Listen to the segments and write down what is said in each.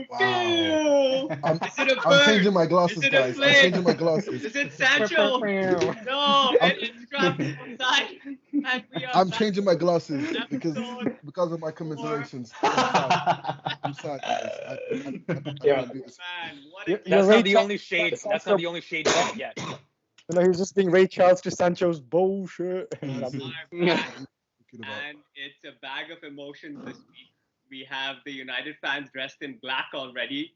Wow. I'm changing my glasses, guys. I'm changing my glasses. Is it Sancho? No, it's dropped offside. And we are I'm back changing my to glasses episode because of my commiserations. I'm sad, guys. I don't wanna do this. Man, what You're a That's Ray not the Charles only to shade. That's Sancho. not the only shade you can get. You know, he was just being Ray Charles to Sancho's bullshit. are back. Thinking about. And it's a bag of emotions this week. We have the United fans dressed in black already.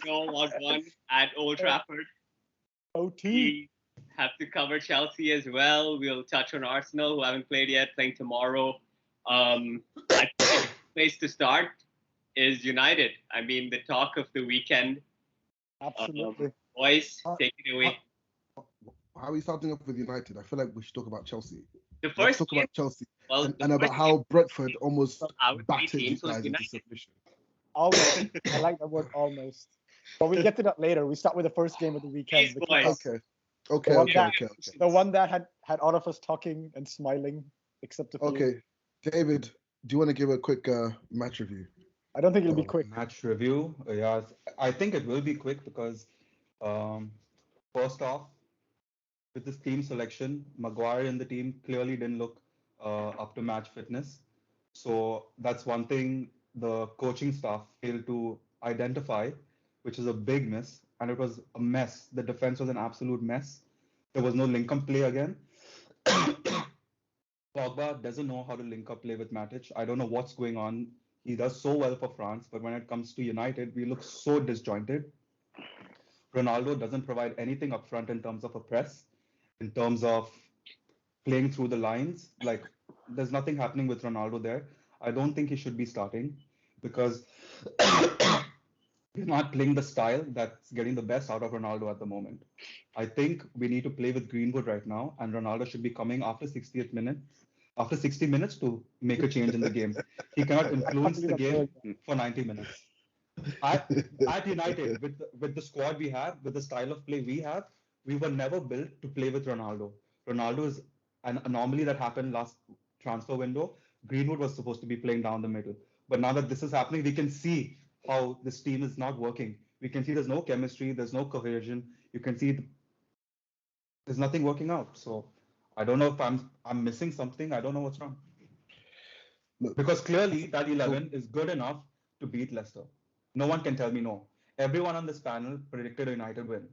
No was one at Old Trafford. OT. We have to cover Chelsea as well. We'll touch on Arsenal, who haven't played yet, playing tomorrow. I think the place to start is United. I mean, the talk of the weekend. Absolutely. Boys, take it away. How are we starting off with United? I feel like we should talk about Chelsea. The Let's first talk game, about Chelsea well, and the about first how Brentford almost Our three battered you teams was guys into United. submission. Almost. I like that word almost. But we'll get to that later. We start with the first game of the weekend. Please, The boys. kickoff. Okay. The one that- Okay. The one that had all of us talking and smiling, except the Okay. David, do you want to give a quick match review? I don't think it'll be quick. Match review. Yeah, I think it will be quick because first off, with this team selection, Maguire in the team clearly didn't look up to match fitness. So that's one thing the coaching staff failed to identify, which is a big miss. And it was a mess. The defense was an absolute mess. There was no link-up play again. Pogba doesn't know how to link up play with Matic. I don't know what's going on. He does so well for France, but when it comes to United, we look so disjointed. Ronaldo doesn't provide anything up front in terms of a press, in terms of playing through the lines. Like, there's nothing happening with Ronaldo there. I don't think he should be starting because we're not playing the style that's getting the best out of Ronaldo at the moment. I think we need to play with Greenwood right now, and Ronaldo should be coming after 60th minute, after 60 minutes to make a change in the game. He cannot influence the game for 90 minutes. At United, with the squad we have, with the style of play we have, we were never built to play with Ronaldo. Ronaldo is an anomaly that happened last transfer window. Greenwood was supposed to be playing down the middle. But now that this is happening, we can see how this team is not working. We can see there's no chemistry, there's no cohesion. You can see there's nothing working out. So I don't know if I'm missing something. I don't know what's wrong. Because clearly that 11 is good enough to beat Leicester. No one can tell me no. Everyone on this panel predicted a United win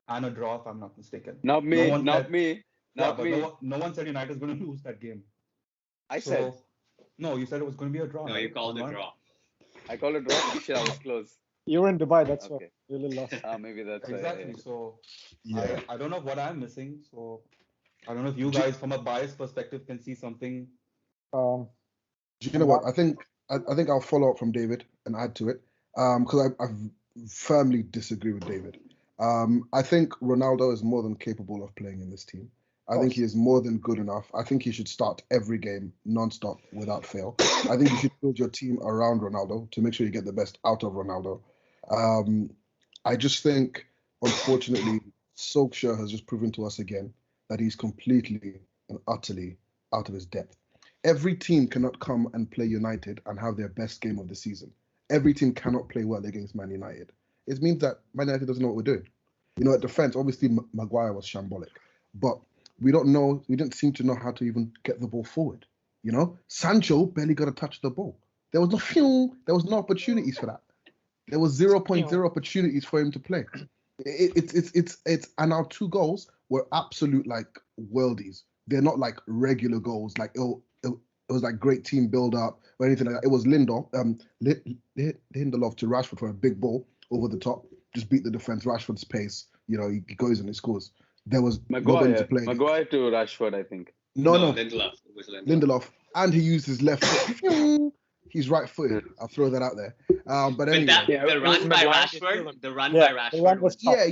and a draw, if I'm not mistaken. Not me. No one Not said- me. Not me. No one said United is going to lose that game. I said. No, you said it was going to be a draw. No, right? you called a Online? draw. I call it draw. Shit, I was close. You were in Dubai, that's Okay. what. You're a little lost. Maybe that's why, Exactly. yeah. So Yeah. I don't know what I'm missing. So I don't know if you guys, from a biased perspective, can see something. Um, Do you know what? I think I'll follow up from David and add to it. Because I firmly disagree with David. I think Ronaldo is more than capable of playing in this team. I think he is more than good enough. I think he should start every game non-stop without fail. I think you should build your team around Ronaldo to make sure you get the best out of Ronaldo. I just think, unfortunately, Solskjaer has just proven to us again that he's completely and utterly out of his depth. Every team cannot come and play United and have their best game of the season. Every team cannot play well against Man United. It means that Man United doesn't know what we're doing. You know, at defense, obviously Maguire was shambolic, but we didn't seem to know how to even get the ball forward. You know, Sancho barely got to touch the ball. There was no opportunities for that. There was 0.0 opportunities for him to play. It's and our 2 goals were absolute like worldies. They're not like regular goals. Like it was like great team build up or anything like that. It was Lindelof to Rashford for a big ball over the top, just beat the defense. Rashford's pace, you know, he goes and he scores. There was nobody to play. Maguire to Rashford, I think. No, Lindelof. It was Lindelof, and he used his left foot. He's right-footed. I'll throw that out there. But anyway, the run by Rashford. The run by Rashford was yeah.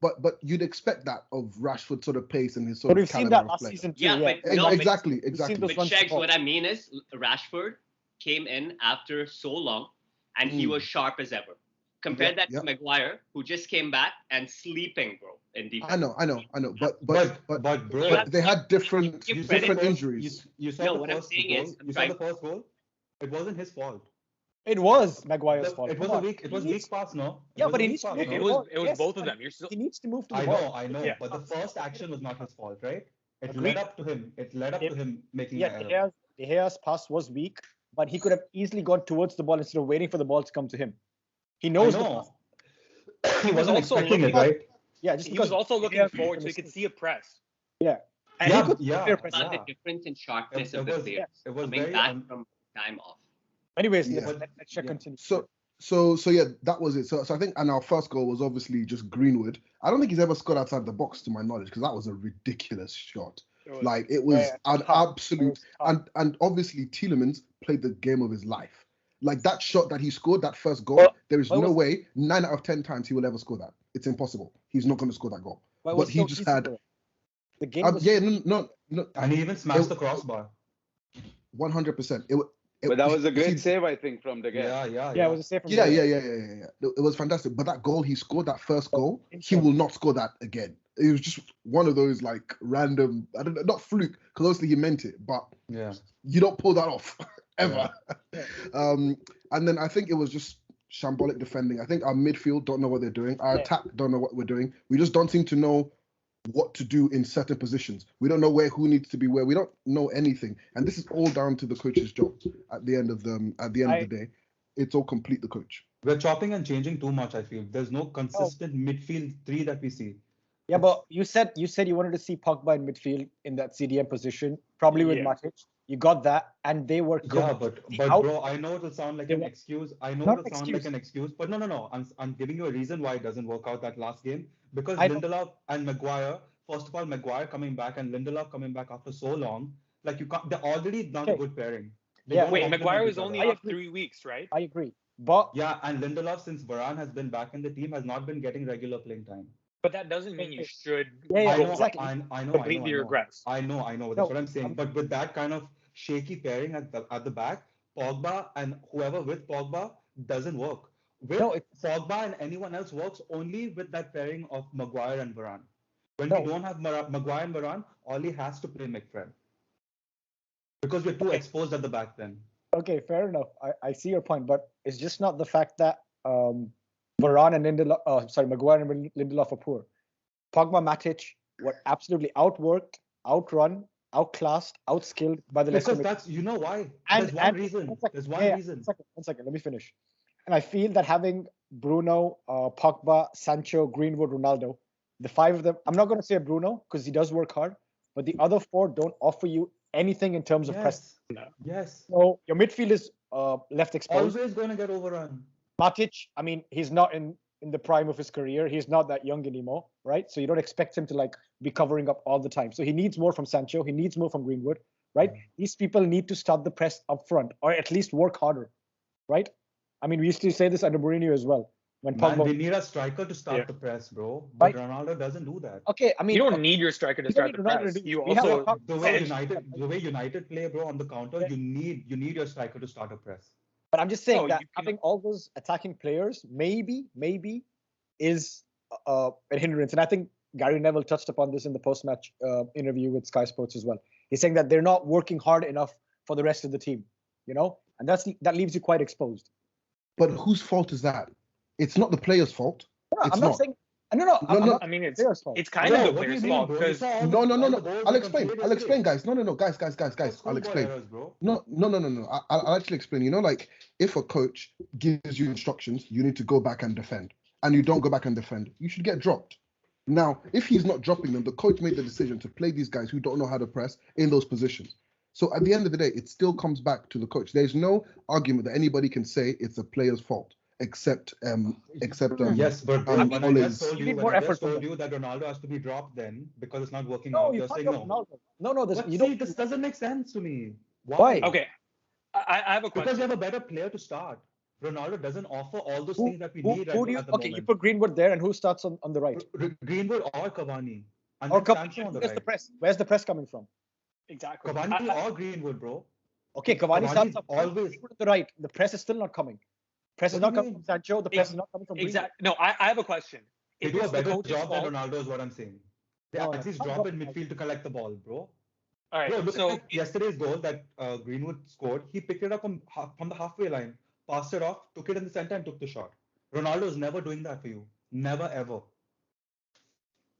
But you'd expect that of Rashford sort of pace and his sort but of we've seen caliber that of last play. season too. Yeah, but no, exactly. But SHEGZ, what I mean is Rashford came in after so long, and he was sharp as ever. Compare that to Maguire, who just came back and sleeping, bro, in defense. I know. But they had different injuries. You saw the first goal. It wasn't his fault. It was Maguire's fault. It was Come a on. weak. It was weak pass, no? Yeah, but a he weak needs to pass, move no? to It the was ball. it was Yes, both of but them. You're still, he needs to move to the I ball. know, I know. Yeah. But the first action was not his fault, right? It Agreed. led up to him. It led up to him making Yeah, the error. De Gea's pass was weak, but he could have easily gone towards the ball instead of waiting for the ball to come to him. He I knows the pass. know. He wasn't also expecting it, looking- right? Yeah, just he was because also De looking Gea made forward, the so he could mistake. see a press. Yeah. And Yeah, he could yeah, clear press. About yeah. the difference in sharpness It of the was- players it was coming very back from time off. Anyways, Yeah. let's check Yeah. continue. So yeah, that was it. So I think, and our first goal was obviously just Greenwood. I don't think he's ever scored outside the box to my knowledge, because that was a ridiculous shot. Like it was an absolute, and obviously Tielemans played the game of his life. Like that shot that he scored, that first goal, there is no way 9 out of 10 times he will ever score that. It's impossible. He's not going to score that goal. But he just had. The game was Yeah, no, And he even smashed the crossbar. 100%. But that was a great he- save, I think, from De Gea. Yeah, it was a save from Yeah, De yeah, Gea. yeah. It was fantastic. But that goal he scored, that first goal, he insane. will not score that again. It was just one of those like random, I don't know, not fluke, because obviously he meant it, but Yeah. you don't pull that off ever. And then I think it was just shambolic defending. I think our midfield don't know what they're doing. Our attack don't know what we're doing. We just don't seem to know what to do in certain positions. We don't know who needs to be where. We don't know anything, and this is all down to the coach's job. At the end of the day, it's all complete the coach. We're chopping and changing too much, I feel. There's no consistent midfield three that we see. Yeah, but you said you wanted to see Pogba in midfield in that CDM position, probably with Matic. You got that, and they were Yeah, but bro, I know it'll sound like an excuse. I know it'll sound like an excuse, but no. I'm giving you a reason why it doesn't work out that last game, because Lindelof and Maguire. First of all, Maguire coming back and Lindelof coming back after so long, like you can't. They're already not a good pairing. Wait, Maguire was only out 3 weeks, right? I agree, but and Lindelof, since Varane has been back in the team, has not been getting regular playing time. But that doesn't mean you should. I know, exactly. I know. Completely regress. I know. That's what I'm saying. But with that kind of shaky pairing at the back, Pogba and whoever with Pogba doesn't work. Pogba and anyone else works only with that pairing of Maguire and Varane. When we don't have Maguire and Varane, Oli has to play McFred. Because we're too exposed at the back then. Okay, fair enough. I see your point, but it's just not the fact that Varane and Lindelof, Maguire and Lindelof are poor. Pogba, Matic were absolutely outworked, outrun, outclassed, outskilled by the Leicester. Because that's, you know why? And, There's one reason. There's one reason. One second, let me finish. And I feel that having Bruno, Pogba, Sancho, Greenwood, Ronaldo, the 5 of them, I'm not going to say Bruno because he does work hard, but the other 4 don't offer you anything in terms of press. Yes. So your midfield is left exposed. Always going to get overrun. Matic, I mean, he's not in the prime of his career. He's not that young anymore, right? So you don't expect him to like be covering up all the time. So he needs more from Sancho. He needs more from Greenwood, right? These people need to start the press up front or at least work harder, right? I mean, we used to say this under Mourinho as well. When Pogba, we need a striker to start the press, bro. But Ronaldo doesn't do that. Okay, I mean, you don't need your striker to start the press. You also the way United play, bro, on the counter, you need your striker to start a press. But I'm just saying that having all those attacking players maybe is an hindrance. And I think Gary Neville touched upon this in the post-match interview with Sky Sports as well. He's saying that they're not working hard enough for the rest of the team, and that leaves you quite exposed. But whose fault is that? It's not the player's fault. I'm not saying. No. I mean, it's kind of the player's fault because no. I'll explain, guys. No, guys. I'll explain. No. I'll actually explain. Like if a coach gives you instructions, you need to go back and defend, and you don't go back and defend, you should get dropped. Now, if he's not dropping them, the coach made the decision to play these guys who don't know how to press in those positions. So at the end of the day, it still comes back to the coach. There's no argument that anybody can say it's the player's fault. Except yes, but when I just told you that Ronaldo has to be dropped then because it's not working out, you're saying no. No, this doesn't make sense to me. Why? Okay, I have a question. Because you have a better player to start. Ronaldo doesn't offer all those things that we need at the moment. You put Greenwood there, and who starts on the right? Greenwood or Cavani. And or Sancho on the right. Where's the press coming from? Exactly. Cavani or Greenwood, bro. Okay, Cavani starts up always on the right. The press is still not coming. Press is not coming from Sancho. The press is not coming from Exactly. No, I have a question. They do a better job than Ronaldo is what I'm saying. They at least drop in midfield to collect the ball, bro. All right. Bro, look So at yesterday's goal that Greenwood scored. He picked it up from the halfway line, passed it off, took it in the center, and took the shot. Ronaldo is never doing that for you. Never ever.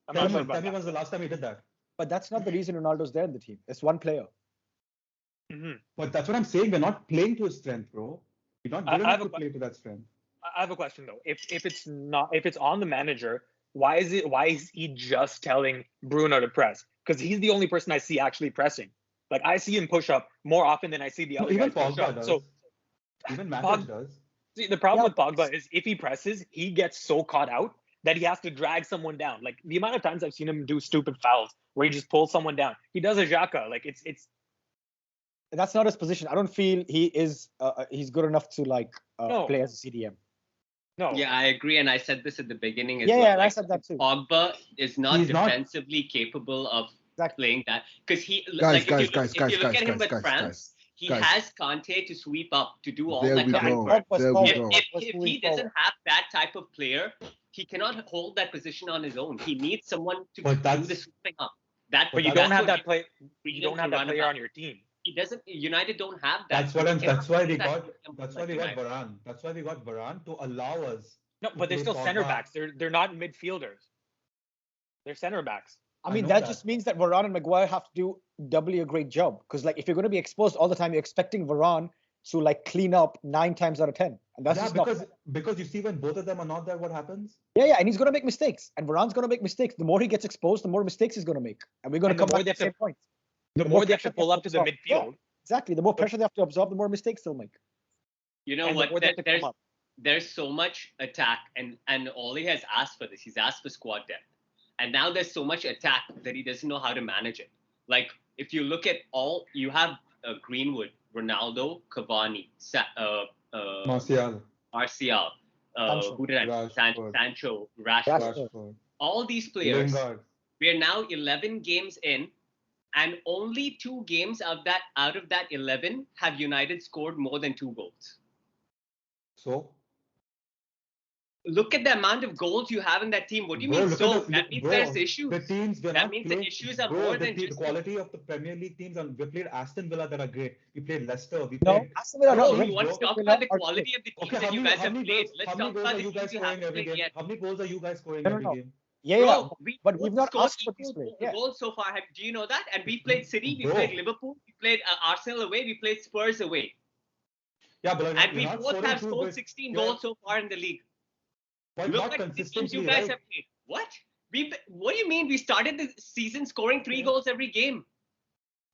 I'm Tell not sure me, about tell me that. when's the last time he did that? But that's not the reason Ronaldo's there in the team. It's one player. But that's what I'm saying. We're not playing to his strength, bro. We're not good I have enough a to play to that strength. I have a question though. If it's on the manager, why is he just telling Bruno to press? Because he's the only person I see actually pressing. Like I see him push up more often than I see the No, other even guys push Pogba up. does. So Even Matic does. see, the problem Yeah, with Pogba is if he presses, he gets so caught out that he has to drag someone down. Like the amount of times I've seen him do stupid fouls where he just pulls someone down. He does a Xhaka. Like it's that's not his position. I don't feel he is. He's good enough to No. play as a CDM. no. Yeah, I agree, and I said this at the beginning as Yeah, well. yeah, and I Like, said that too. Pogba is not He's not- defensively capable of Exactly. playing that because he Guys, like if guys, you look at him with guys, France, he guys. has Kante to sweep up to do all There that we kind of go. work. There we If, go. if he doesn't have that type of player, he cannot hold that position on his own. He needs someone to But do that's- the sweeping up. That, But you that's don't have what that he play. needs You don't have to that run player about. on your team. He doesn't. United don't have that. That's so what he I'm. cannot That's why do we that got. sweeping up That's like why we got United. Varane. That's why we got Varane to allow us. No, to but they're play still center Pogba. backs. They're not midfielders. They're center backs. I I mean, know that that. just means that Varane and Maguire have to do doubly a great job. Because if you're going to be exposed all the time, you're expecting Varane to clean up 9 times out of 10, and that's Yeah, just because you see when both of them are not there, what happens? yeah, and he's going to make mistakes, and Varane's going to make mistakes. The more he gets exposed, the more mistakes he's going to make, and we're going And to the come more back they to the have same point. The more they have pressure to pull up to the absorb. Yeah, midfield. exactly. The more pressure they have to absorb, the more mistakes they'll make. You know And the what? more they have to come up. There's so much attack, and Ole has asked for this. He's asked for squad depth, and now there's so much attack that he doesn't know how to manage it. Like if you look at all, you have Greenwood, Ronaldo, Cavani, Martial, Martial, Sancho. who did I? Rashford. Sancho, Rashford. Rashford, All these players. Lingard. We are now 11 games in, and only 2 games out of that 11 have United scored more than 2 goals. So, Look at the amount of goals you have in that team. What do you bro, mean? look So at that means bro, there's issues. The teams we're That not means playing, the issues are bro, more the, than the just quality of the Premier League teams. And we played Aston Villa that are great. We played Leicester. We No, played. Aston Villa are not Bro, great. you want to Aston talk Villa about the are quality good. of the teams Okay, that you guys have played. Let's how many talk goals about are the you teams guys you scoring haven't every played game? yet. How many goals are you guys scoring No, every no. game? Yeah, Bro, but we've not scored asked for these players. Yeah. goals so far. Do you know that? And we played City, we Bro. played Liverpool, we played Arsenal away, we played Spurs away. Yeah, but And you're we not both scoring have too scored good. 16 You're- goals so far in the league. But Look not at the teams consistently, you guys right? have played. What? What do you mean? We started the season scoring 3 goals every game.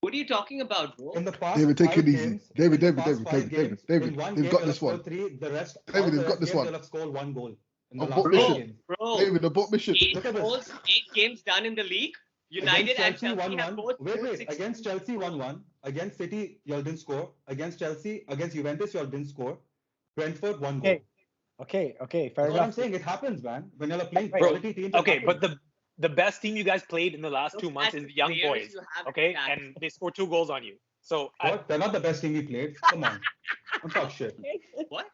What are you talking about, bro? In the past David, take 5 it easy. games, David, in the David, past 5 games, David, in one they've game got you'll have this one. scored 3. The rest, David, all the they've got rest this games one. you'll have scored 1 goal in the On last boat 5 mission. games. Bro, David, the boat mission. 8 Look at this. goals, 8 games done in the league. United and Against Chelsea Chelsea, have 1-1. both Wait, scored wait. 16 Against Chelsea, 1-1. Against City, y'all didn't score. Against Chelsea, against Juventus, y'all didn't score. Brentford, 1 goal. Okay, fair That's what I'm enough. saying. It happens, man. When you're playing Right. quality teams, it Okay, happens. but the best team you guys played in the last Look 2 months at is the the young players boys. you have Okay, attacked. and they scored 2 goals on you. So What? They're not the best team we played. Come on. Don't talk shit. What?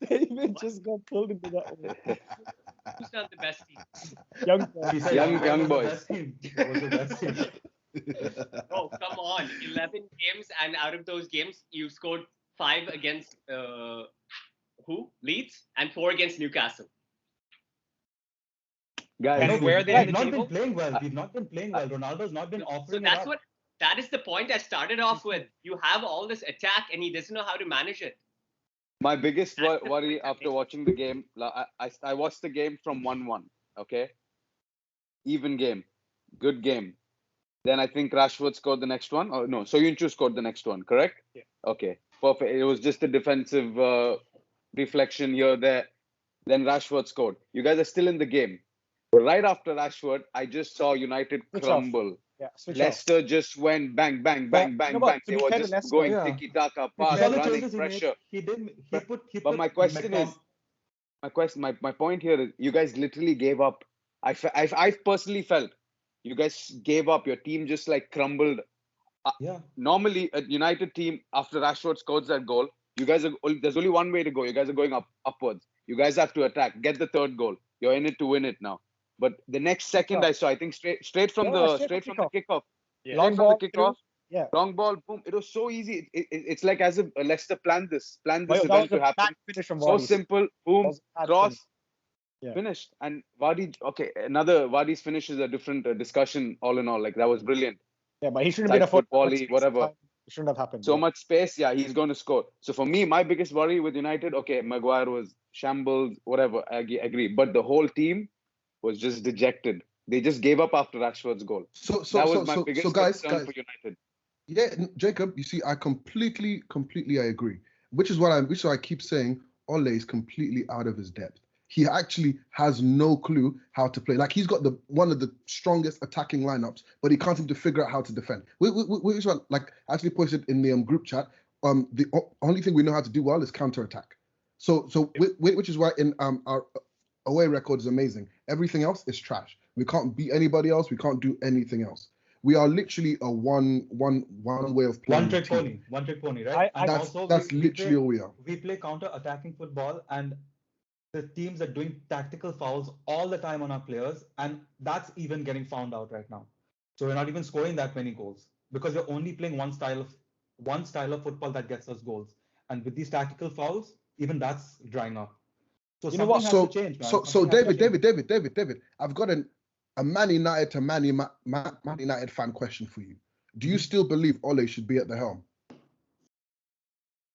David just got pulled into that one. Who's not the best team? Young He said Young was boys. the best team. Was the best team. Oh, come on. 11 games, and out of those games, you scored 5 against who? Leeds, and 4 against Newcastle. Guys, And where are they We've in the not table? been playing well. We've not been playing well. Ronaldo's not been So offering it that's up. that is the point I started off with. You have all this attack, and he doesn't know how to manage it. my biggest That's the worry point I'm after making. watching the game, I watched the game from 1-1. Okay, even game, good game. Then I think Rashford scored the next one. Oh no, Soyuncu scored the next one. Correct? Yeah. Okay, perfect. It was just a defensive reflection here there. Then Rashford scored. You guys are still in the game. Right after Rashford, I just saw United Switch off. crumble. Yeah, switch off. Leicester just went bang, bang, bang, bang, no, but bang. to They be were fair to just Leicester, going yeah. tiki-taka, You pass, saw the running, changes he pressure. made. He put. But my question is, my point here is, you guys literally gave up. I personally felt you guys gave up. Your team just like crumbled. Yeah. Normally, a United team after Rashford scores that goal, you guys are. There's only one way to go. You guys are going upwards. You guys have to attack. Get the 3rd goal. You're in it to win it now. But the next second I saw, I think straight from the kickoff, Yeah. Long From ball the through. kickoff, Yeah. long ball, boom. It was so easy. It's like as if Leicester planned this But that event was to a bad happen. finish from So Vardy. simple, That boom, was a bad cross, finish. Yeah. finished. And Vardy, okay, another Vardy's finish is a different discussion. All in all, like that was brilliant. Yeah, but he shouldn't have been Side foot afforded volley, whatever. It shouldn't have happened. So Yeah. much space, yeah, he's going to score. So for me, my biggest worry with United, okay, Maguire was shambles, whatever, I agree. But the whole team was just dejected. They just gave up after Rashford's goal. That was my biggest concern for United. Yeah, Jacob, you see, I completely I agree. Which is why I keep saying Ole is completely out of his depth. He actually has no clue how to play. Like he's got one of the strongest attacking lineups, but he can't seem to figure out how to defend. Which one? Like I actually posted in the group chat. The only thing we know how to do well is counter attack. Which is why in our away record is amazing. Everything else is trash. We can't beat anybody else. We can't do anything else. We are literally a one way of playing. One trick pony, right? That's literally all we are. We play counter attacking football, and the teams are doing tactical fouls all the time on our players, and that's even getting found out right now. So we're not even scoring that many goals because we're only playing one style of football that gets us goals. And with these tactical fouls, even that's drying up. So You know what? something has to change, man. So David, I've got a Man United to Man United fan question for you. Do you still believe Ole should be at the helm?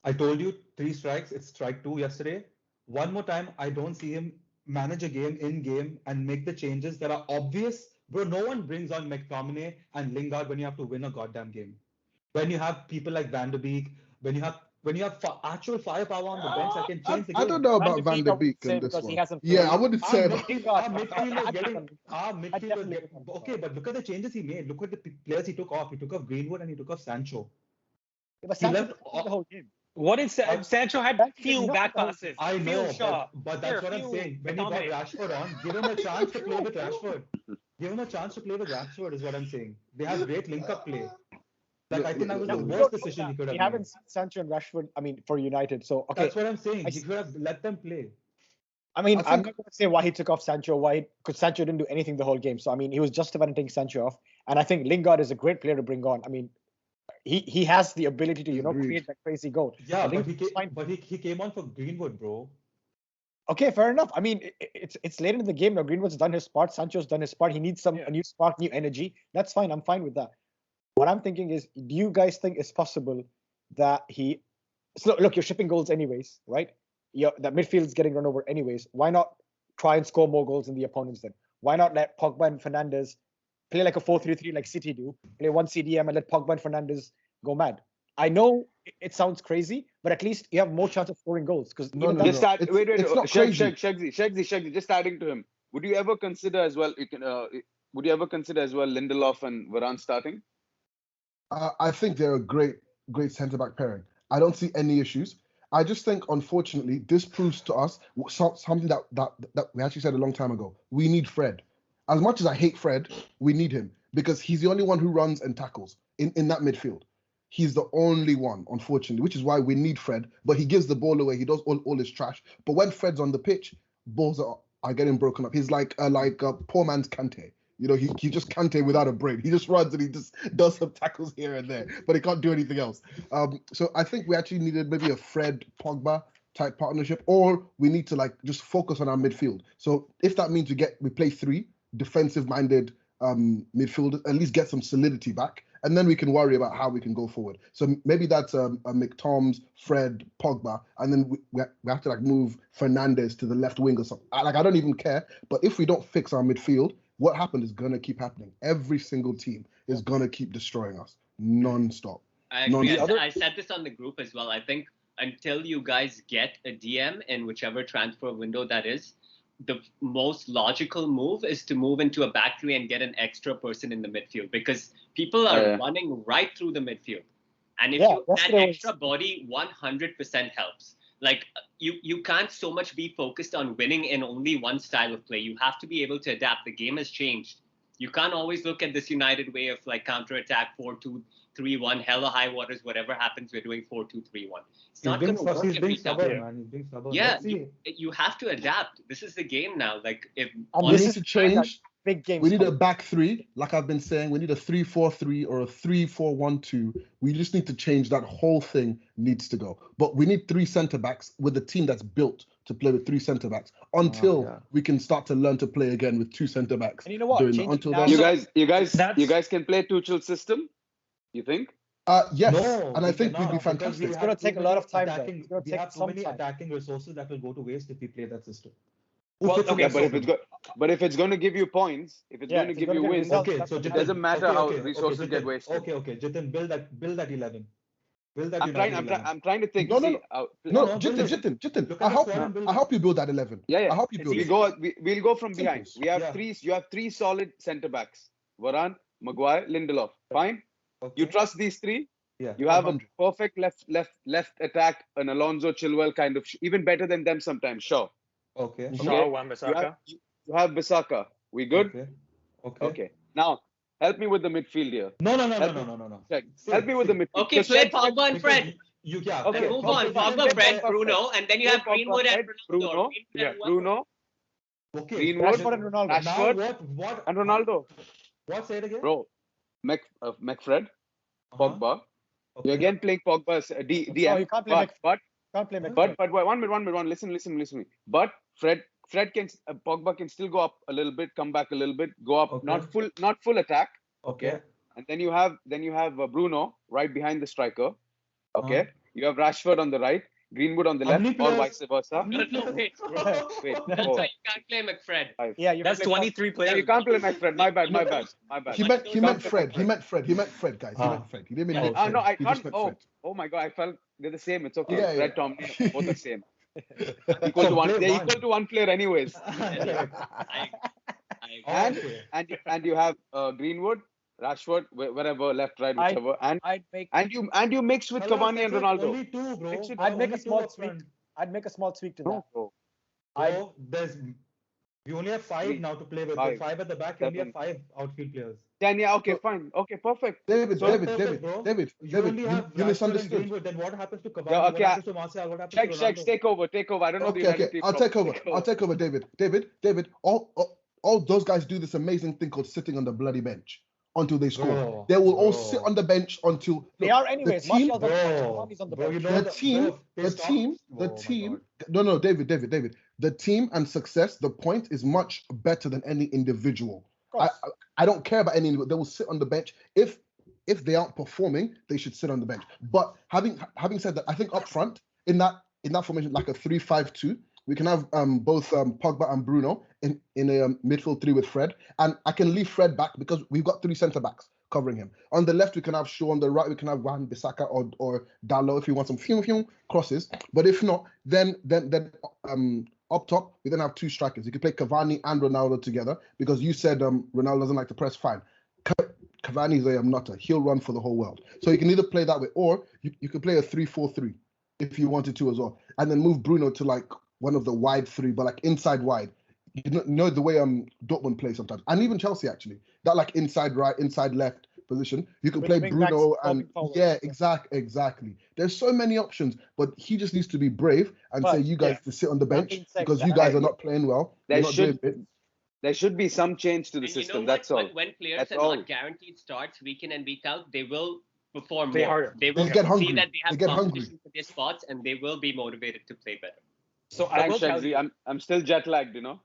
I told you 3 strikes. It's strike 2 yesterday. One more time, I don't see him manage a game in game and make the changes that are obvious. Bro, no one brings on McTominay and Lingard when you have to win a goddamn game. When you have people like Van der Beek, when you have actual firepower on the bench that can change the game. I don't know about Van der Beek in this one. Yeah, I wouldn't say Our midfield was getting okay, but look at the changes he made. Look at the players he took off. He took off Greenwood and he took off Sancho. Yeah, but Sancho left the whole game. What did Sancho had few back passes? I know, but that's what I'm saying. When you got Rashford on, give him a chance to play with Rashford. Give him a chance to play with Rashford is what I'm saying. They have great link-up play. Like I think that was the worst decision he could have made. We haven't seen Sancho and Rashford. I mean, for United. So okay, that's what I'm saying. He could have let them play. I mean, I'm not going to say why he took off Sancho. Because Sancho didn't do anything the whole game. So I mean, he was justified in taking Sancho off. And I think Lingard is a great player to bring on. I mean, he has the ability to create that crazy goal. Yeah, but he came on for Greenwood, bro. Okay, fair enough. I mean, it's late in the game now. Greenwood's done his part. Sancho's done his part. He needs a new spark, new energy. That's fine. I'm fine with that. What I'm thinking is, do you guys think it's possible that look, you're shipping goals anyways, right? That midfield's getting run over anyways. Why not try and score more goals than the opponents then? Why not let Pogba and Fernandes play like a 4-3-3 like City do? Play one CDM and let Pogba and Fernandes go mad. I know it sounds crazy, but at least you have more chance of scoring goals. Because wait, SHEGZ, just adding to him. Would you ever consider as well? Lindelof and Varane starting? I think they're a great centre back pairing. I don't see any issues. I just think, unfortunately, this proves to us something that we actually said a long time ago. We need Fred. As much as I hate Fred, we need him because he's the only one who runs and tackles in that midfield. He's the only one, unfortunately, which is why we need Fred. But he gives the ball away. He does all his trash. But when Fred's on the pitch, balls are getting broken up. He's like a poor man's Kante. You know, he just Kante without a brain. He just runs and he just does some tackles here and there, but he can't do anything else. So I think we actually needed maybe a Fred Pogba type partnership, or we need to just focus on our midfield. So if that means we play 3 defensive-minded midfielders, at least get some solidity back, and then we can worry about how we can go forward. So maybe that's a McToms, Fred, Pogba, and then we have to move Fernandes to the left wing or something. I don't even care. But if we don't fix our midfield, what happened is going to keep happening. Every single team is going to keep destroying us non-stop. I agree. I said this on the group as well. I think until you guys get a DM in whichever transfer window that is, the most logical move is to move into a back 3 and get an extra person in the midfield because people are running right through the midfield. And if that extra body 100% helps. Like you can't so much be focused on winning in only one style of play. You have to be able to adapt. The game has changed. You can't always look at this United way of counter-attack 4-2-3-1, hella high waters, whatever happens, we're doing 4-2-3-1. It's not going to work. He's being stubborn, man. He's being stubborn. Yeah, you have to adapt. This is the game now. If this is to change. big games. We need a back three, like I've been saying. We need a 3-4-3 or a 3-4-1-2. We just need to change that whole thing. Needs to go. But we need 3 centre backs with a team that's built to play with 3 centre backs until we can start to learn to play again with 2 centre backs. And you know what? Until now, then, you guys can play Tuchel's system. You think? Yes, No, and I we think we'd be cannot, because fantastic. It's gonna take a lot of time, though. attacking- It's gonna we take have so some many time. attacking resources that will go to waste if we play that system. Well, Who fits in okay, that But if system? it's going to give you points, if it's Yeah, going to if it's give gonna you get wins, results, Okay, that's so what Jithin, matters. doesn't matter how resources get Jithin, wasted. Okay, Jithin, build that 11. Build that I'm trying. United 11. I'm trying to think. No, no, See, no. No, No, build it. Jithin. Look I at the help squad you. and build I it. help you build that 11. Yeah, yeah. I help you It's build easy. it. We'll go from Simple. behind. We have Yeah. you have 3 solid centre backs: Varane, Maguire, Lindelof. Fine. Okay. You trust these 3. Yeah. You have a 100. perfect left attack, an Alonso Chilwell kind of, even better than them sometimes. Sure. Okay. Shaw, Okay. Wan-Bissaka. You have Bissaka. We good? Okay. Okay. Now help me with the midfield here. No. Check. Help me with the midfield. Okay, Just play check- Pogba and Fred. Okay. Then move Pogba, on. Fred, Pogba, Fred, Pogba, Bruno, and then you Play have Pogba, Greenwood and Fred, Ronaldo. Bruno, Greenwood and Ronaldo. Bruno, Okay. Greenwood, Rashford and Ronaldo. Rashford, Now what? and Ronaldo. What? Say it again. Bro, McFred, Uh-huh. Pogba. Okay. You're again playing Pogba as a No, DM. you can't play but Can't play McFred. But wait, 1 minute. Listen to me. But Fred can Pogba can still go up a little bit, come back a little bit, go up, Okay. not full attack. Okay. And then you have Bruno right behind the striker. Okay. You have Rashford on the right, Greenwood on the How left, many or players? vice versa. No, wait. Wait, That's four, why you can't play McFred. five. Yeah, you That's can play 23 No, players. you can't play McFred. My bad. He meant Can't play Fred. McFred. He meant Fred, guys. He Ah. meant Fred. He didn't mean Yeah. McFred. No, I He just can't. meant Fred. Oh my God, I felt they're the same. It's okay. Yeah, Fred, yeah. Tomlin, both the same. Equal to one. play They're one. equal to one player, anyways. I And Okay. and you have Greenwood, Rashford, wherever, left, right, whichever, and you mix with Hello, Cavani and that's it. Ronaldo. Only 2, bro. Mix it. I'd make Only a 2 small up tweak. front. I'd make a small tweak to that. No, bro. Bro, we only have 5 Three. now to play with. Five. With 5 at the back, you only have Seven. 5 outfield players. Then yeah, okay, fine, okay, perfect. David, So- David, bro. David, You only have you Rashford and misunderstood. Greenwood. Then what happens to Cavani? Yeah, okay, What happens to Martial? What happens to Check, Ronaldo? take over. I don't know the Okay, United okay. team. I'll bro. take over, David. David, all those guys do this amazing thing called sitting on the bloody bench until they score. Bro, They will all bro. sit on the bench until They are anyways. The team, Martial's on the bench. Bro, Cavani's on the bro, bench. you know the team, Oh my God. No, David. The team and success. The point is much better than any individual. Of course. I don't care about any. They will sit on the bench if they aren't performing. They should sit on the bench. But having said that, I think up front in that formation, like a 3-5-2, we can have both Pogba and Bruno in a midfield 3 with Fred, and I can leave Fred back because we've got 3 centre backs covering him. On the left we can have Shaw. On the right we can have Wan-Bissaka or Dalot if you want some few crosses. But if not, then up top we then have 2 strikers. You can play Cavani and Ronaldo together because you said Ronaldo doesn't like to press. Fine. Cavani is a nutter. He'll run for the whole world. So you can either play that way or you can play a 3-4-3 if you wanted to as well, and then move Bruno to like one of the wide 3, but like inside wide. You know the way Dortmund play sometimes, and even Chelsea actually. That like inside right, inside left position. You can With play the wing Bruno backs and dropping forward. yeah, exactly. There's so many options, but he just needs to be brave and But, say you guys yeah, to sit on the that bench being said, because you guys I- are not playing well. There You're not should doing it. there should be some change to the And you know system. what? That's all. When players That's are all. not guaranteed starts week in and week out, they will perform Play more. harder. They will They get see hungry. that they have They get hungry. competition for their spots, and they will be motivated to play better. So I will Thanks, tell SHEGZ. you, I'm still jet lagged, you know.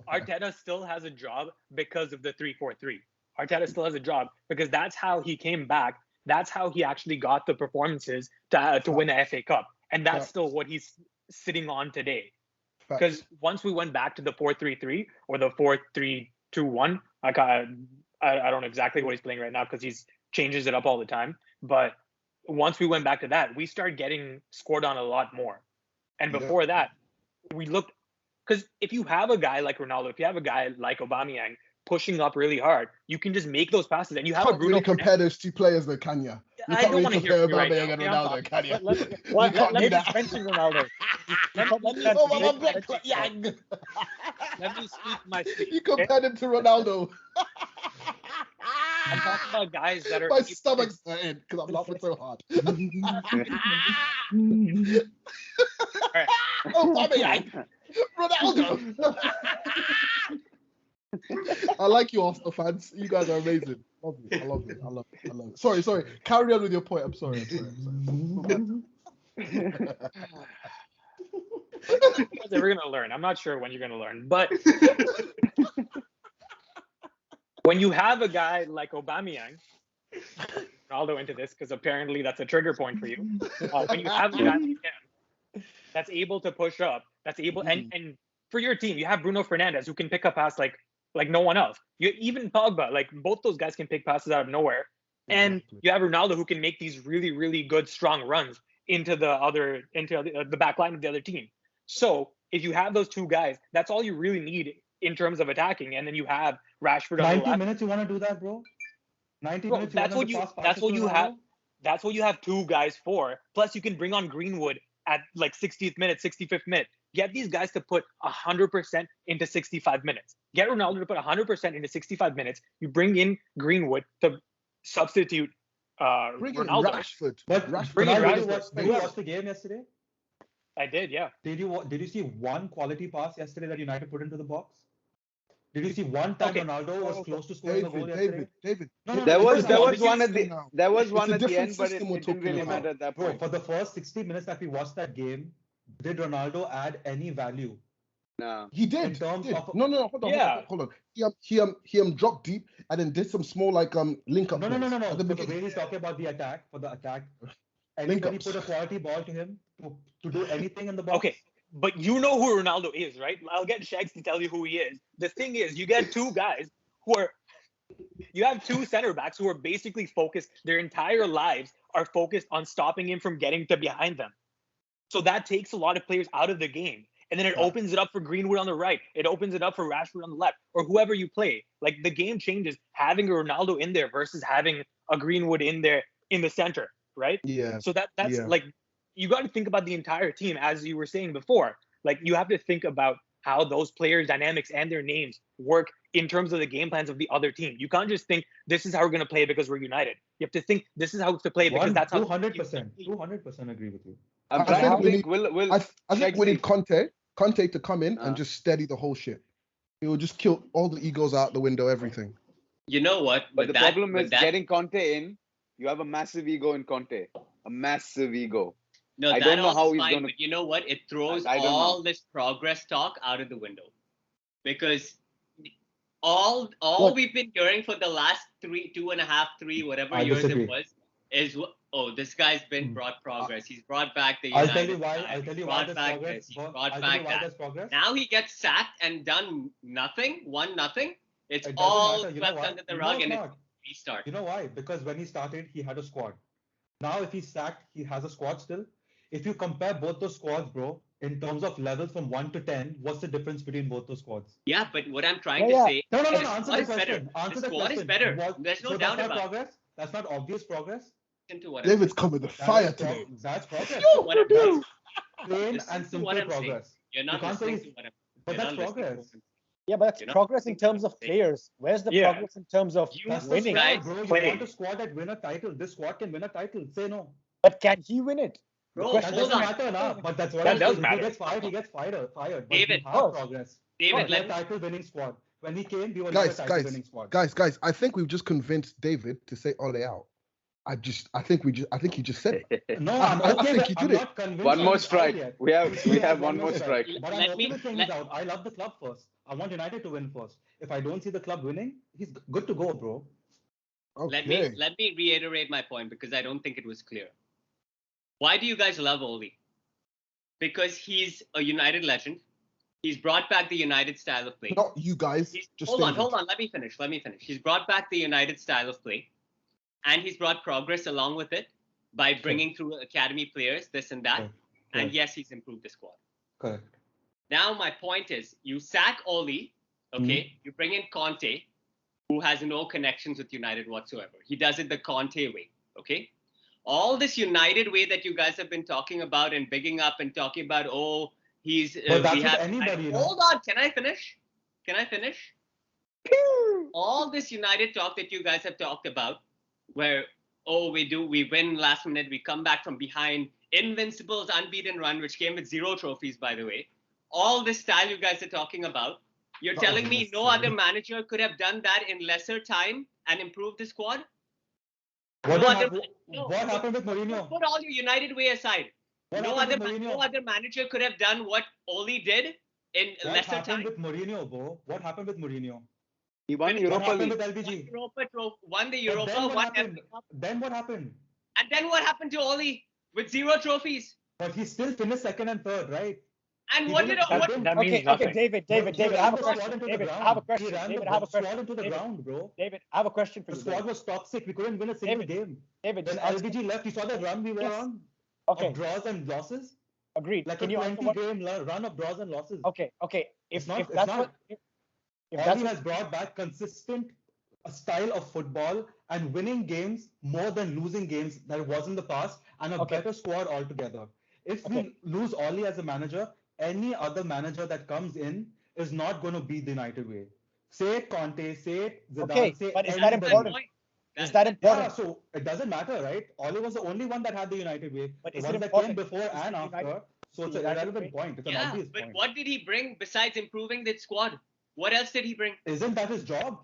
Arteta still has a job because of the 3-4-3. Arteta still has a job because that's how he came back. That's how he actually got the performances to win the FA Cup, and that's Facts. still what he's sitting on today. Facts. Because once we went back to the 4-3-3 or the 4-3-2-1, I don't know exactly what he's playing right now because he's changes it up all the time. But once we went back to that, we started getting scored on a lot more. And Yeah. before that, we looked, because if you have a guy like Ronaldo, if you have a guy like Aubameyang pushing up really hard, you can just make those passes. And you have You a can't Bruno really compare those 2 players though, can you? You I can't don't really wanna hear compare from you right Aubameyang now. and Okay, I'm Ronaldo, can you? Let can't do me that. mention Ronaldo. Let me speak my speech. You compared him to Ronaldo. I'm talking about guys that are My stomach's hurting because I'm laughing so hard. Alright. Aubameyang, Ronaldo. I like you, Arsenal fans. You guys are amazing. Love it. I love it. I love it. I love it. Sorry. Carry on with your point. I'm sorry. Because we're gonna learn. I'm not sure when you're gonna learn, but when you have a guy like Aubameyang, Ronaldo into this because apparently that's a trigger point for you. When you have a guy like him that's able to push up, that's able, and for your team, you have Bruno Fernandes who can pick up pass like no one else. You even Pogba, like both those guys can pick passes out of nowhere, and you have Ronaldo who can make these really, really good strong runs into the back line of the other team. So if you have those two guys, that's all you really need in terms of attacking, and then you have Rashford on the left. 90 minutes, you want to do that, bro? 90 minutes. That's what you have two guys for. Plus, you can bring on Greenwood at like 60th minute, 65th minute. Get these guys to put 100% into 65 minutes. Get Ronaldo to put 100% into 65 minutes. You bring in Greenwood to substitute Bring in Ronaldo. Rashford. But Bring in Rashford. Rashford. Did you watch the game yesterday? I did, yeah. Did you see one quality pass yesterday that United put into the box? Did you see one time Ronaldo was close to scoring a goal yesterday? David. There was one at It's a the end, different but system it we're didn't talking really about. matter at that Bro, point. for the first 60 minutes that we watched that game, did Ronaldo add any value? No. He did. In terms of No, hold on. He dropped deep and then did some small link up. no. plays For at the the beginning. way he's talking about the attack, anybody put a quality ball to him to do anything in the box? Okay, but you know who Ronaldo is, right? I'll get SHEGZ to tell you who he is. The thing is, you get two guys you have two center backs who are basically focused, their entire lives are focused on stopping him from getting to behind them. So that takes a lot of players out of the game. And then it opens it up for Greenwood on the right. It opens it up for Rashford on the left, or whoever you play. Like the game changes having a Ronaldo in there versus having a Greenwood in there in the center, right? Yeah. So that's like, you got to think about the entire team, as you were saying before. Like you have to think about how those players' dynamics and their names work in terms of the game plans of the other team. You can't just think this is how we're going to play because we're united. You have to think this is how to play because that's how 200% agree with you. I'm trying to think. I think we need Conte to come in and Uh. just steady the whole shit. He will just kill all the egos out the window, everything. You know what? But the problem is getting Conte in. You have a massive ego in Conte. A massive ego. No, I don't know how he's going to. But you know what? It throws I don't all know. this progress talk out of the window, because all we've been hearing for the last 3 whatever years disagree. it was is this guy's been brought progress. He's brought back the I'll United. tell you why. Side. I'll tell you He's why brought there's back progress. this. He's I'll brought tell back you why that. there's progress. Now he gets sacked and done nothing. It's It doesn't all matter. You know swept why? under the No, rug it's and not. it's restart. You know why? Because when he started, he had a squad. Now, if he's sacked, he has a squad still. If you compare both those squads, bro, in terms of levels from 1 to 10, what's the difference between both those squads? Yeah, but what I'm trying to say, No. the Answer squad the is better. question. Answer The the squad question. is better. There's no so doubt that's not about it. progress. That's not obvious progress. Listen to what David's I'm coming with That fire is today. That's progress. what I'm saying. Plain Listen and to simple what I'm saying. progress. You're not You can't listening say to what I'm but you're that's not listening to progress. what I'm- Yeah, but that's You're not progress in listening to terms what of I'm saying. players. Where's the Yeah. progress in terms of That's the winning? guys squad, bro. play. You want a squad that win a title. This squad can win a title. Say no. But can he win it? The Bro, question That hold doesn't on. matter now. But that's what That I'm does saying. matter. If he gets fired, he gets fired. But David. we have progress. David, We're a let me title-winning squad. When he came, we were not a title-winning squad. Guys, I think we've just convinced David to say Ole out. I think he just said it. No, I think he did I'm it. not convinced. One more he's out strike. yet. We have He has one more strike. But I'm okay with saying he's out. I love the club first. I want United to win first. If I don't see the club winning, he's good to go, bro. Okay. Let me reiterate my point because I don't think it was clear. Why do you guys love Ole? Because he's a United legend. He's brought back the United style of play. Not you guys. Hold on. Let me finish. He's brought back the United style of play, and he's brought progress along with it by bringing through academy players, this and that. And yes, he's improved the squad. Correct. Now my point is, you sack Ole, okay? You bring in Conte, who has no connections with United whatsoever. He does it the Conte way, okay? All this United way that you guys have been talking about and bigging up and talking about, he's But that's with anybody, hold on, can I finish? All this United talk that you guys have talked about, where we win last minute, we come back from behind, Invincible's unbeaten run, which came with 0 trophies, by the way. All this style you guys are talking about You're Not telling me no other unnecessary. manager could have done that in lesser time and improved the squad? What, No did other. hap- No, what happened with Mourinho? put all your United way aside. What No happened other, with no Mourinho? other manager could have done what Ole did in What lesser happened time. with Mourinho, bro? What happened with Mourinho? He won What What Europa happened League. with LBG? Won the But Europa, then what won happened? FA Cup. Then what happened? And then what happened to Ole with 0 trophies? But he still finished second and third, right? And He what didn't- did he what? didn't- That means Okay, nothing. David, He I have ran a the squad question. into the David, ground. I have a He question. ran David, the I have a squad question. into the ground, bro. David, I have a question for The you. squad David. was toxic. We couldn't win a single David, game. David, When just answer. LBG left, you saw the run we were Yes. on Okay, of draws and losses. agreed. Like Can a you answer 20 what? game run of draws and losses. Okay. It's If not- if it's that's not. what if Oli that's has brought back consistent style of football and winning games more than losing games that it was in the past, and a Okay. better squad altogether. If Okay. we lose Oli as a manager, any other manager that comes in is not going to beat the United way. Say it Conte, say it Zidane, Okay, say but is that anybody. important? Is that Yeah, important? so it doesn't matter, right? Oli was the only one that had the United way. But The is it ones that came important? before Is and the after. United- So is it's the an United irrelevant way? point. It's an Yeah, obvious but point. what did he bring besides improving the squad? What else did he bring? Isn't that his job?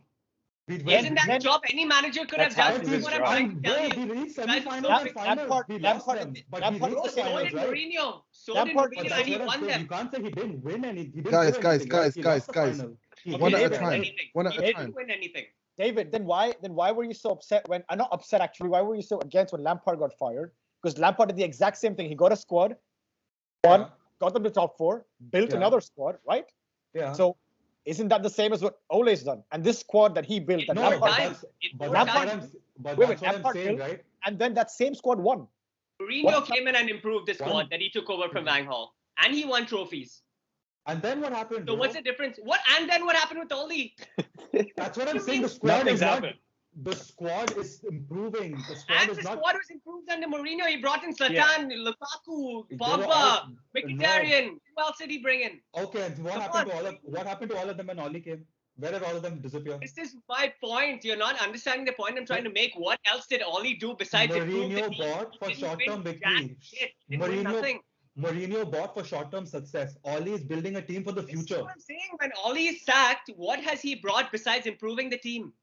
Isn't that a job any manager could That's have done? half of This is his what I'm job. trying to tell Bro, you. we reached You guys are semi-finals so and big. finals. We lost them, but we reached the So finals, did right? Mourinho. So did Lampard- Mourinho, But and he that's what I'm won saying. them. You can't say he didn't win any. He didn't Guys, win guys, anything, right? guys, He guys, lost the guys. final. He One didn't at a win time. anything. One at He a didn't time. win anything. David, then why were you so upset when not upset actually? Why were you so against when Lampard got fired? Because Lampard did the exact same thing. He got a squad, won, Yeah. got them to top 4, built Yeah. another squad, right? Yeah. So isn't that the same as what Ole's done? And this squad that he built, that No, Lampard, time. that's, It but took that's time. what I'm, but Wait, that's what I'm Lampard saying, built- right? and then that same squad won. Mourinho came in and improved the squad One. that he took over from Van Gaal, and he won trophies. And then what happened? So bro? what's the difference? And then what happened with Ole? That's what I'm saying. The squad Nothing's is not. happened. The squad is improving. The squad And is the not. squad was improved under Mourinho. He brought in Zlatan, Yeah. Lukaku, They were all- Pogba, no. Mkhitaryan. Who else did he bring in? Okay, and what Come happened on. to all of them when Oli came? Where did all of them disappear? This is my point. You're not understanding the point I'm trying to make. What else did Ole do besides improve the Mourinho team? bought for He didn't short-term win victory. jack shit. Didn't win nothing. Mourinho bought for short-term success. Oli is building a team for the This is future. what I'm saying. When Ole is sacked, what has he brought besides improving the team?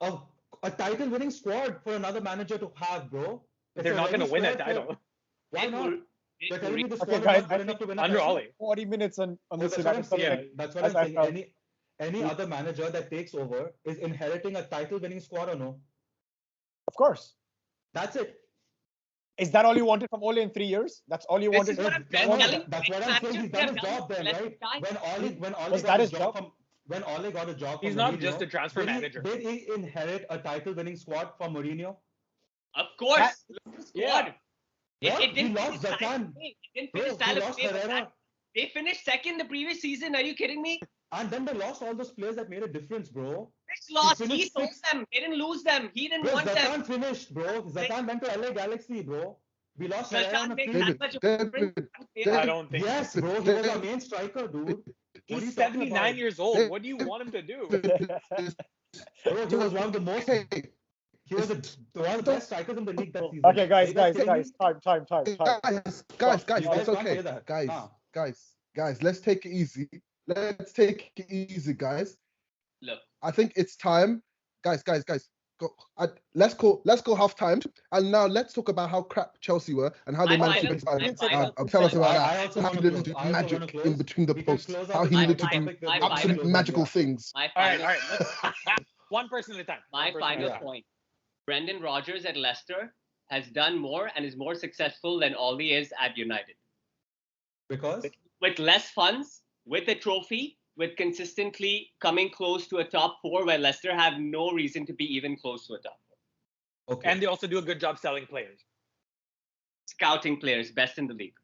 A title-winning squad for another manager to have, bro. It's They're a not going to ready win a squad for- title Why not? Did You're telling me the Mourinho- squad Okay, is guys, not good I enough to win a under title? Ole. 40 minutes on So this that's what I'm United saying. subject. That's what I'm Guys, saying. Any other manager that takes over is inheriting a title-winning squad or no? Of course. That's it. Is that all you wanted from Ole in 3 years? That's all you This wanted? is what I'm That's telling what- you. that's what I'm saying. He's done his job then, Let him right? die. When Oli Was got that his his job job? when Ole got a job He's from not Mourinho, just a transfer manager. Did he inherit a title-winning squad from Mourinho? Of course. Look at the squad. What? It He didn't lost fit his style Zlatan. of play. It didn't Bro, fit his he style of lost play. but Herrera. They finished second the previous season. Are you kidding me? And then they lost all those players that made a difference, bro. Six lost. He finished sold sixth. them. They didn't lose them. He didn't Bro, want them. Zlatan finished, bro. Zlatan went to LA Galaxy, bro. We lost Herrera on Zlatan a makes free. that much of a difference. I don't think. Yes, bro. He was our main striker, dude. What are you He's talking 79 about? years old. What do you want him to do? Bro, he was one of the most. He was one of the best strikers in the league that season. Okay, guys, Are you guys, kidding guys. me? Time. Guys, You guys, guys it's can't okay. say that. Guys, Nah. guys, let's take it easy. Let's take it easy, guys. Look, I think it's time. Guys. Go. Let's go half time, and now let's talk about how crap Chelsea were and how they My managed to final- beat my final- tell us about I that. also How wanna he needed close- to I do also magic wanna close. in between the We can posts. close out How the he needed to final do topic that my we final- absolute close out. magical things. my All right, final, all right. One person at a time. my One person at a final time. point. Brendan Rodgers at Leicester has done more and is more successful than Ole is at United. Because With less funds, with a trophy, with consistently coming close to a top 4 where Leicester have no reason to be even close to a top 4. okay. And they also do a good job selling players. Scouting players, best in the league.